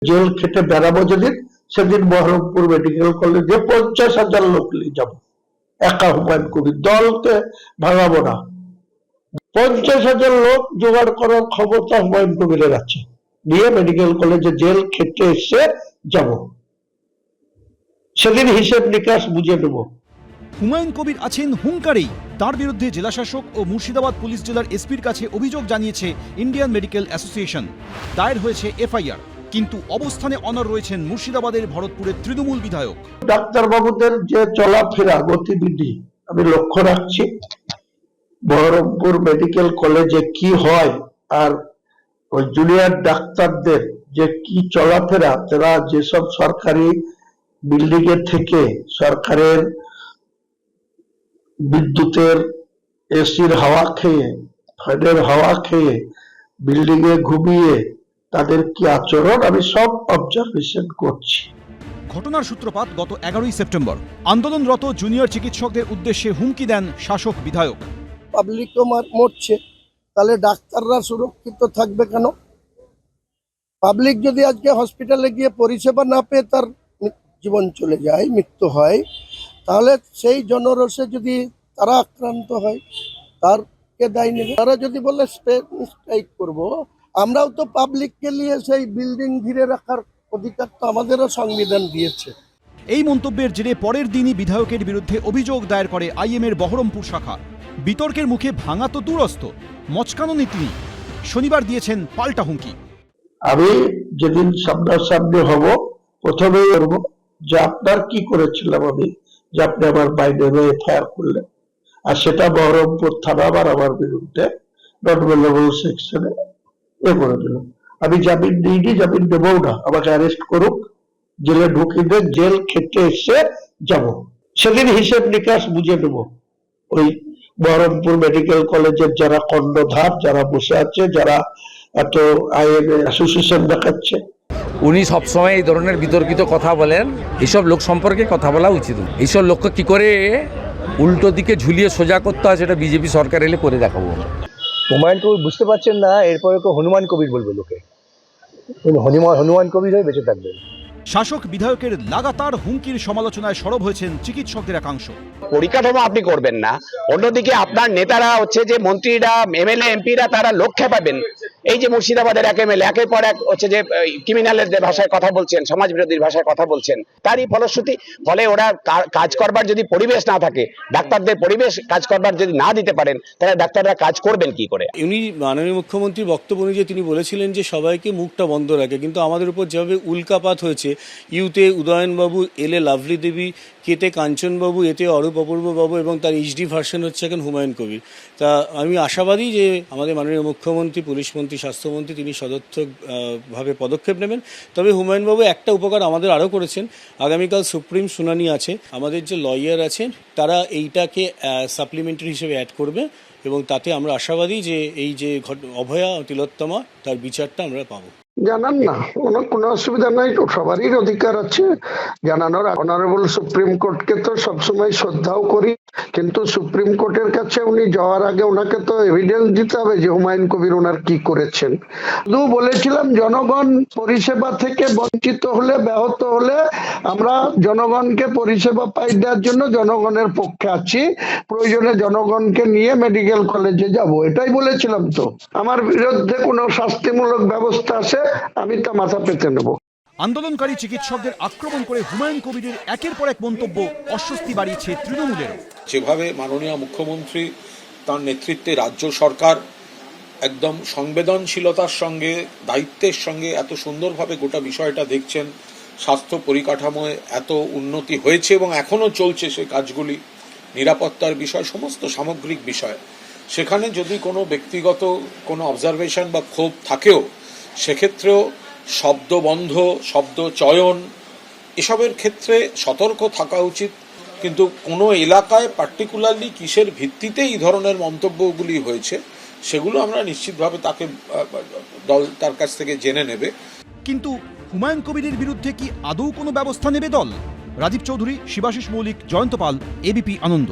Jail খেটে বেড়াবো যেদিন, সেদিন বহরমপুর মেডিকেল কলেজে 50,000 লোক নিয়ে যাবো। একা হুমায়ুন কবির, দলকে ভাঙাবো না। 50,000 লোক জোগাড় করার ক্ষমতা হুমায়ুন কবিরের আছে। নিয়ে মেডিকেল কলেজে জেল খেটে এসে যাব, সেদিন হিসেব নিকাশ বুঝে নেব। হুমায়ুন কবির আছেন হুঙ্কারেই। তার বিরুদ্ধে জেলাশাসক ও মুর্শিদাবাদ পুলিশ জেলার এসপির কাছে অভিযোগ জানিয়েছে ইন্ডিয়ান মেডিকেল অ্যাসোসিয়েশন। দায়ের হয়েছে এফআইআর। কিন্তু অবস্থানে অনড় রয়েছেন মুর্শিদাবাদের ভরতপুরের তৃণমূল বিধায়ক। ডাক্তারবাবুদের যে চলাফেরা গতিবিধি আমি লক্ষ্য রাখছি। বহরমপুর মেডিকেল কলেজে কি হয় আর ওই জুনিয়র ডাক্তারদের যে কি চলাফেরা, তারা যেসব সরকারি বিল্ডিং এর থেকে সরকারের বিদ্যুতের এসির হাওয়া খেয়ে, ফ্যানের হাওয়া খেয়ে, বিল্ডিং এ ঘুমিয়ে তাদের কি আচরণ আমি সব অবজারভেশন করছি। ঘটনার সূত্রপাত গত 11ই সেপ্টেম্বর। আন্দোলনরত জুনিয়র চিকিৎসকদের উদ্দেশ্যে হুমকি দেন শাসক বিধায়ক। পাবলিকও মরছে, তাহলে ডাক্তাররা সুরক্ষিত থাকবে কেন? পাবলিক যদি আজকে হসপিটালে গিয়ে পরিষেবা না পেয়ে তার জীবন চলে যায়, মৃত্যু হয়, তাহলে সেই জনরোষে যদি তারা আক্রান্ত হয়, তার কে দায় নেবে? তারা যদি বলে স্ট্রাইক করব, আমরাও তো পাবলিককে নিয়ে সেই বিল্ডিং ঘিরে রাখার অধিকার তো আমাদেরও সংবিধান দিয়েছে। এই মন্তব্যের জেরে পরের দিনই বিধায়কের বিরুদ্ধে অভিযোগ দায়ের করে আইএমএর বহরমপুর শাখা। বিতর্কের মুখে ভাঙা তো দূরস্থ, মচকানোনি তিনি। শনিবার দিয়েছেন পাল্টা হুমকি। আমি যেদিন সামনাসামনি হব, প্রথমেই করবো যে আপনার কি করেছিলাম আমি, যে আপনি আমার বাইরে এফআইআর করলেন, আর সেটা বহরমপুর থানা আবার আমার বিরুদ্ধে নট অ্যাভেলেবল সেকশনে করে দিল। আমি জামিন নিইনি, জামিন নেবও না। আমাকে অ্যারেস্ট করুক, জেলে ঢুকিয়ে দেন, জেল খেটে এসে যাব, সেদিন হিসেব নিকাশ বুঝে নেব। ওই বহরমপুর মেডিকেল কলেজের যারা কর্ণধার, যারা বসে আছে, যারা এত আইএমএ অ্যাসোসিয়েশন দেখাচ্ছে, উনি সবসময় এই ধরনের বিতর্কিত কথা বলেন। এইসব লোক সম্পর্কে কথা বলা উচিত। এইসব লোককে কি করে উল্টো দিকে ঝুলিয়ে সোজা করতে হয় সেটা বিজেপি সরকার এলে করে দেখাবো। হুমায়ুন কবির বুঝতে পারছেন না, এরপরে হনুমান কবির বলবে লোকে। হনুমান কবির হয়ে বেঁচে থাকবেন। শাসক বিধায়কের লাগাতার হুমকির সমালোচনায় সরব হয়েছেন চিকিৎসকদের একাংশ। পরিকাঠামো আপনি করবেন না, অন্যদিকে আপনার নেতারা হচ্ছে যে মন্ত্রীরা, এমএলএ, এমপিরা তারা লক্ষ্যে পাবেন। এই যে মুর্শিদাবাদের এক এমএলএ একের পর এক হচ্ছে যে ক্রিমিনালের ভাষায় কথা বলছেন, সমাজ বিরোধীর ভাষায় কথা বলছেন, তারই ফলশ্রুতি। ফলে ওরা কাজ করবার যদি পরিবেশ না থাকে, ডাক্তারদের পরিবেশ কাজ করবার যদি না দিতে পারেন, তাহলে ডাক্তাররা কাজ করবেন কি করে? উনি মাননীয় মুখ্যমন্ত্রীর বক্তব্য অনুযায়ী তিনি বলেছিলেন যে সবাইকে মুখটা বন্ধ রাখে, কিন্তু আমাদের উপর যেভাবে উল্কাপাত হয়েছে, ইউতে উদয়নবাবু, এলে লাভলি দেবী, কেতে কাঞ্চনবাবু, এতে অরূপ অপূর্ববাবু এবং তার এইচডি ভার্সন হচ্ছে এখন হুমায়ুন কবির। তা আমি আশাবাদী যে আমাদের মাননীয় মুখ্যমন্ত্রী, পুলিশমন্ত্রী, স্বাস্থ্যমন্ত্রী তিনি সদর্থকভাবে পদক্ষেপ নেবেন। তবে হুমায়ুনবাবু একটা উপকার আমাদের আরও করেছেন। আগামীকাল সুপ্রিম শুনানি আছে, আমাদের যে লয়ার আছেন তারা এইটাকে সাপ্লিমেন্টারি হিসেবে অ্যাড করবে এবং তাতে আমরা আশাবাদী যে এই যে অভয়া তিলোত্তমা তার বিচারটা আমরা পাবো। জানান না, কোনো অসুবিধা নাই, সবারই অধিকার আছে জানানোর। অনারেবল সুপ্রিম কোর্টকে তো সবসময় শ্রদ্ধাও করি, কিন্তু সুপ্রিম কোর্টের কাছে উনি যাওয়ার আগে ওনাকে তো এভিডেন্স দিতে হবে যে হুমায়ুন কবির ওনার কি করেছেন। শুধু বলেছিলাম জনগণ পরিষেবা থেকে বঞ্চিত হলে, ব্যাহত হলে আমরা জনগণকে পরিষেবা পাই দেওয়ার জন্য জনগণের পক্ষে আছি, প্রয়োজনে জনগণকে নিয়ে মেডিকেল কলেজে যাব, এটাই বলেছিলাম। তো আমার বিরুদ্ধে কোনো শাস্তিমূলক ব্যবস্থা আছে, আমি তা মাথা পেতে নেব। আন্দোলনকারী চিকিৎসকদের আক্রমণ করে হুমায়ুন কবিরের একের পর এক মন্তব্য অস্বস্তি বাড়িয়েছে তৃণমূলের। যেভাবে মাননীয় মুখ্যমন্ত্রী তার নেতৃত্বে রাজ্য সরকার একদম সংবেদনশীলতার সঙ্গে, দায়িত্বের সঙ্গে এত সুন্দরভাবে গোটা বিষয়টা দেখছেন, স্বাস্থ্য পরিকাঠামোয় এত উন্নতি হয়েছে এবং এখনও চলছে সেই কাজগুলি, নিরাপত্তার বিষয়, সমস্ত সামগ্রিক বিষয়, সেখানে যদি কোনো ব্যক্তিগত কোনো অবজারভেশন বা ক্ষোভ থাকেও, সেক্ষেত্রেও শব্দবন্ধ, শব্দ চয়ন, এসবের ক্ষেত্রে সতর্ক থাকা উচিত। কিন্তু কোনো এলাকায় পার্টিকুলারলি কিসের ভিত্তিতে এই ধরনের মন্তব্যগুলি হয়েছে, সেগুলো আমরা নিশ্চিতভাবে দল তার কাছ থেকে জেনে নেবে। কিন্তু হুমায়ুন কবিরের বিরুদ্ধে কি আদৌ কোনো ব্যবস্থা নেবে দল? রাজীব চৌধুরী, শিবাশিস মৌলিক, জয়ন্ত পাল, এবিপি আনন্দ।